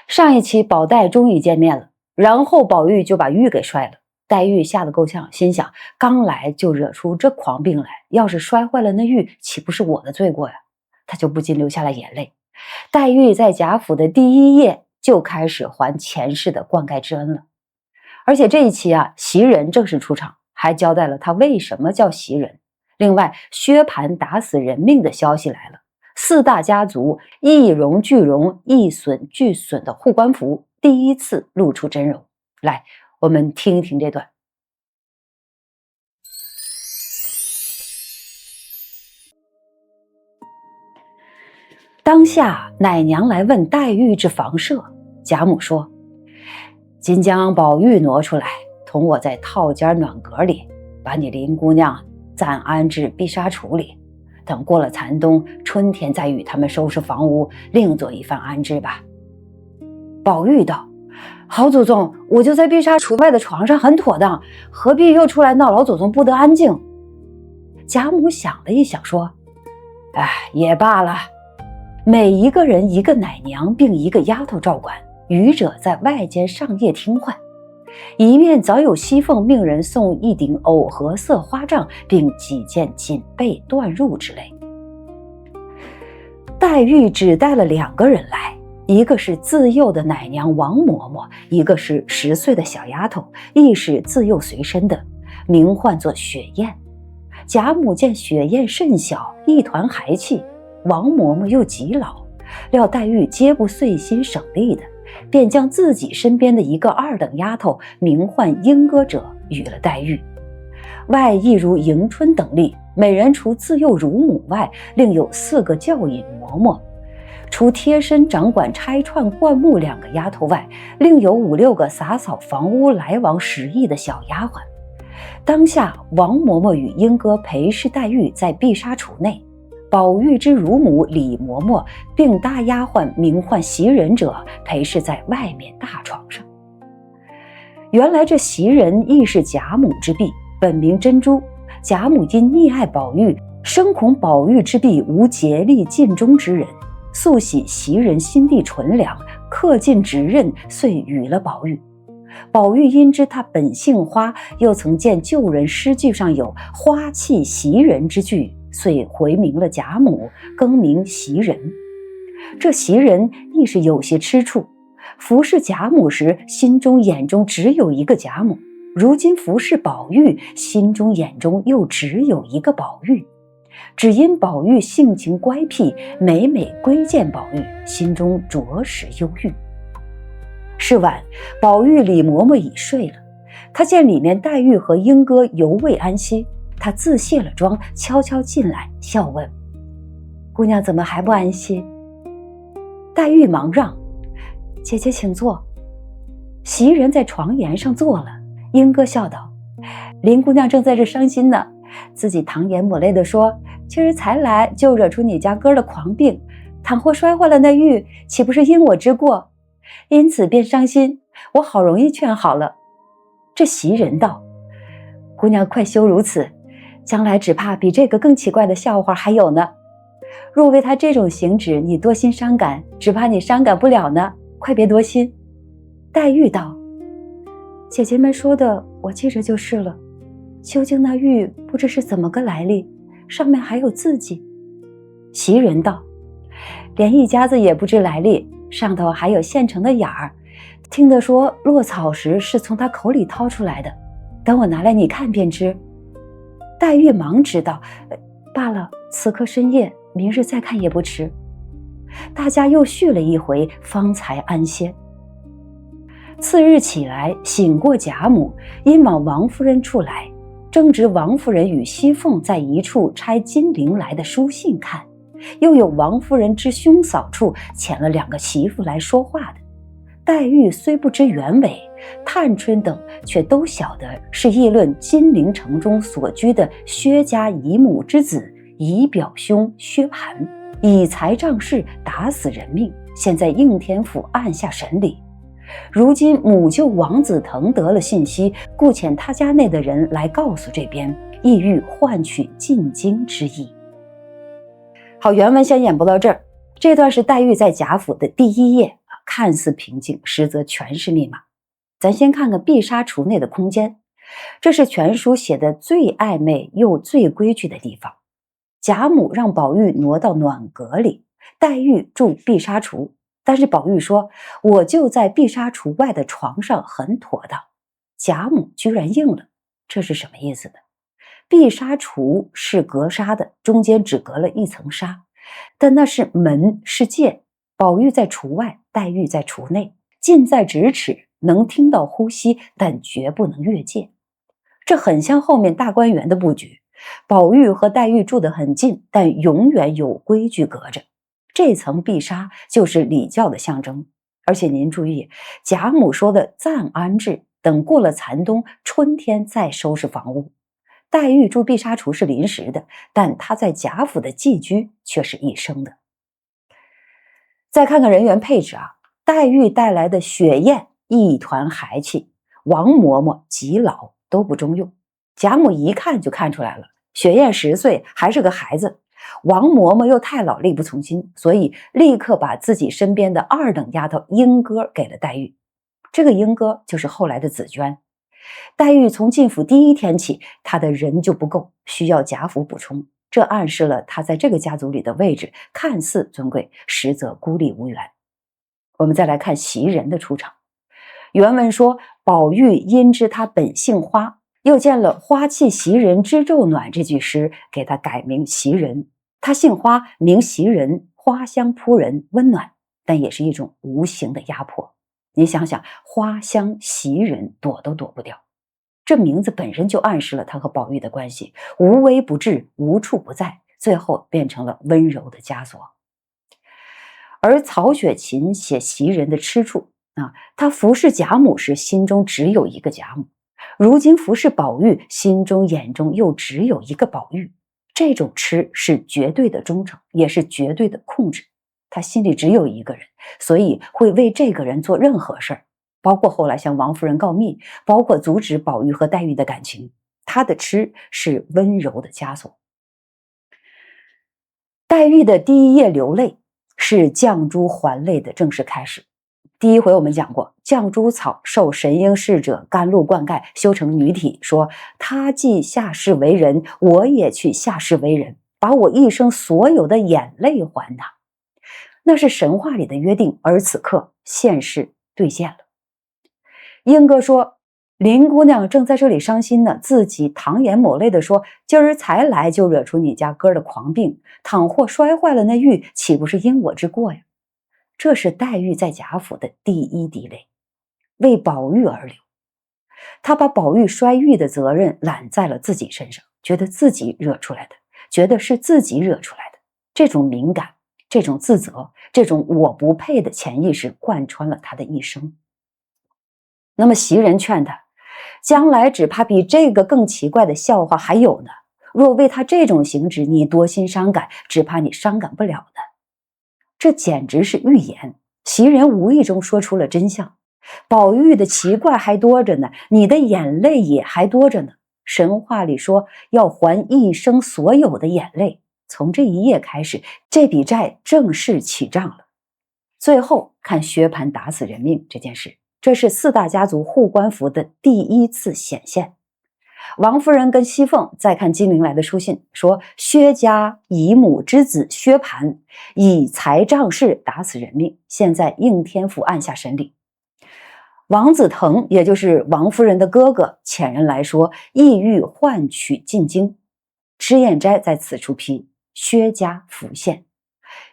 上一期宝黛终于见面了，然后宝玉就把玉给摔了。黛玉吓得够呛，心想刚来就惹出这狂病来，要是摔坏了那玉，岂不是我的罪过呀？她就不禁流下了眼泪。黛玉在贾府的第一夜就开始还前世的灌溉之恩了。而且这一期袭人正式出场，还交代了她为什么叫袭人。另外，薛蟠打死人命的消息来了，四大家族一荣俱荣，一损俱损的护官符第一次露出真容。来，我们听一听这段。当下奶娘来问黛玉之房舍，贾母说：今将宝玉挪出来，同我在套间暖阁里，把你林姑娘暂安置碧纱橱里，等过了残冬，春天再与他们收拾房屋，另做一番安置吧。宝玉道：好祖宗，我就在碧纱橱外的床上很妥当，何必又出来闹老祖宗不得安静？贾母想了一想说：也罢了，每一个人一个奶娘并一个丫头照管，余者在外间上夜听唤。一面早有熙凤命人送一顶藕荷色花帐，并几件锦被缎褥之类。黛玉只带了2个人来，一个是自幼的奶娘王嬷嬷，一个是10岁的小丫头，亦是自幼随身的，名唤作雪雁。贾母见雪雁甚小，一团孩气，王嬷嬷又极老，料黛玉皆不遂心省力的，便将自己身边的一个2等丫头名唤莺歌者与了黛玉。外亦如迎春等例，每人除自幼乳母外，另有4个教引嬷嬷，除贴身掌管拆串灌木2个丫头外，另有5、6个洒扫房屋来往使役的小丫鬟。当下王嬷嬷与莺歌陪侍黛玉在碧纱橱内，宝玉之乳母李嬷嬷并搭丫鬟名唤袭人者陪侍在外面大床上。原来这袭人亦是贾母之婢，本名珍珠。贾母因溺爱宝玉，生恐宝玉之婢无竭力尽忠之人，素喜袭人心地纯良，恪尽职任，遂与了宝玉。宝玉因知他本姓花，又曾见旧人诗句上有花气袭人之句，遂回名了贾母，更名袭人。这袭人亦是有些吃醋，服侍贾母时心中眼中只有一个贾母，如今服侍宝玉，心中眼中又只有一个宝玉。只因宝玉性情乖僻，每每归见宝玉，心中着实忧郁。是晚，宝玉李嬷嬷已睡了，他见里面黛玉和莺歌犹未安息，他自卸了妆，悄悄进来，笑问：姑娘怎么还不安息？黛玉忙让：姐姐请坐。袭人在床沿上坐了，莺歌笑道：林姑娘正在这伤心呢，自己淌眼抹泪地说，今儿才来就惹出你家哥的狂病，倘或摔坏了那玉，岂不是因我之过？因此便伤心，我好容易劝好了。这袭人道：姑娘快休如此，将来只怕比这个更奇怪的笑话还有呢。若为他这种行止你多心伤感，只怕你伤感不了呢，快别多心。黛玉道：姐姐们说的我记着就是了，究竟那玉不知是怎么个来历，上面还有字迹。袭人道：连一家子也不知来历，上头还有现成的眼儿，听得说落草时是从他口里掏出来的，等我拿来你看便知。黛玉忙知道，罢了，此刻深夜，明日再看也不迟。大家又续了一回，方才安歇。次日起来，醒过贾母，因往王夫人处来，正值王夫人与熙凤在一处拆金陵来的书信看，又有王夫人之兄嫂处遣了2个媳妇来说话的。黛玉虽不知原委，探春等却都晓得是议论金陵城中所居的薛家姨母之子姨表兄薛蟠以财仗势打死人命，现在应天府按下审理。如今母舅王子腾得了信息，故遣他家内的人来告诉这边，意欲换取进京之意。好，原文先演播到这儿。这段是黛玉在贾府的第一夜，看似平静，实则全是密码。咱先看看碧纱橱内的空间，这是全书写的最暧昧又最规矩的地方。贾母让宝玉挪到暖阁里，黛玉住碧纱橱，但是宝玉说我就在碧纱橱外的床上很妥当，贾母居然应了，这是什么意思呢？碧纱橱是隔纱的，中间只隔了一层纱，但那是门，是界，宝玉在橱外，黛玉在橱内，近在咫尺，能听到呼吸，但绝不能越界。这很像后面大观园的布局，宝玉和黛玉住得很近，但永远有规矩隔着。这层碧纱就是礼教的象征。而且您注意，贾母说的暂安置，等过了残冬，春天再收拾房屋。黛玉住碧纱橱是临时的，但她在贾府的寄居却是一生的。再看看人员配置啊，黛玉带来的雪雁一团孩气，王嬷嬷极老，都不中用。贾母一看就看出来了，雪雁10岁还是个孩子，王嬷嬷又太老力不从心，所以立刻把自己身边的2等丫头莺歌给了黛玉。这个莺歌就是后来的紫娟。黛玉从进府第1天起，她的人就不够，需要贾府补充，这暗示了她在这个家族里的位置看似尊贵，实则孤立无援。我们再来看袭人的出场。原文说宝玉因知她本姓花，又见了花气袭人之昼暖这句诗，给她改名袭人。她姓花，名袭人，花香扑人，温暖，但也是一种无形的压迫。你想想，花香袭人，躲都躲不掉。这名字本身就暗示了他和宝玉的关系，无微不至，无处不在，最后变成了温柔的枷锁。而曹雪芹写袭人的吃处他服侍贾母时心中只有一个贾母，如今服侍宝玉心中眼中又只有一个宝玉。这种吃是绝对的忠诚，也是绝对的控制。他心里只有一个人，所以会为这个人做任何事儿，包括后来向王夫人告密，包括阻止宝玉和黛玉的感情。他的吃是温柔的枷锁。黛玉的第一夜流泪是绛珠还泪的正式开始。第一回我们讲过，绛珠草受神瑛侍者甘露灌溉，修成女体，说他既下世为人，我也去下世为人，把我一生所有的眼泪还他。那是神话里的约定，而此刻现世兑现了。莺歌说林姑娘正在这里伤心呢，自己淌眼抹泪的说，今儿才来就惹出你家哥的狂病，倘或摔坏了那玉，岂不是因我之过呀？这是黛玉在贾府的第一滴泪，为宝玉而流。她把宝玉摔玉的责任揽在了自己身上，觉得自己惹出来的，觉得是自己惹出来的。这种敏感，这种自责，这种我不配的潜意识贯穿了她的一生。那么袭人劝他，将来只怕比这个更奇怪的笑话还有呢，若为他这种行止你多心伤感，只怕你伤感不了的。这简直是预言，袭人无意中说出了真相。宝玉的奇怪还多着呢，你的眼泪也还多着呢。神话里说要还一生所有的眼泪，从这一夜开始，这笔债正式起账了。最后看薛蟠打死人命这件事，这是4大家族护官符的第一次显现。王夫人跟熙凤再看金陵来的书信，说薛家姨母之子薛蟠以财仗势打死人命，现在应天府按下审理。王子腾也就是王夫人的哥哥遣人来说，意欲换取进京。脂砚斋在此处批薛家浮现，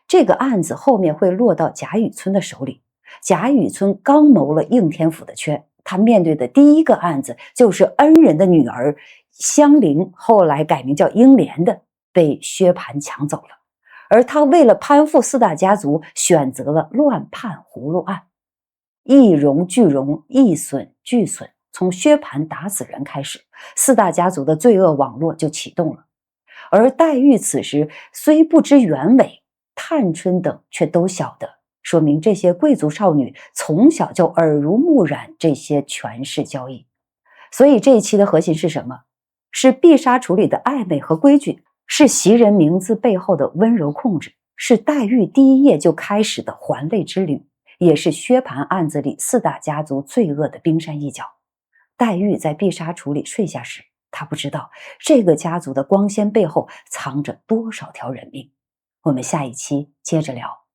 这个案子后面会落到贾雨村的手里。贾雨村刚谋了应天府的缺，他面对的第一个案子就是恩人的女儿香菱，后来改名叫英莲的，被薛蟠抢走了。而他为了攀附4大家族，选择了乱判葫芦案，一荣俱荣，一损俱损。从薛蟠打死人开始，4大家族的罪恶网络就启动了。而黛玉此时虽不知原委，探春等却都晓得，说明这些贵族少女从小就耳濡目染这些权势交易。所以这一期的核心是什么？是碧纱橱里的暧昧和规矩，是袭人名字背后的温柔控制，是黛玉第一页就开始的还泪之旅，也是薛蟠案子里4大家族罪恶的冰山一角。黛玉在碧纱橱里睡下时，她不知道这个家族的光鲜背后藏着多少条人命。我们下一期接着聊。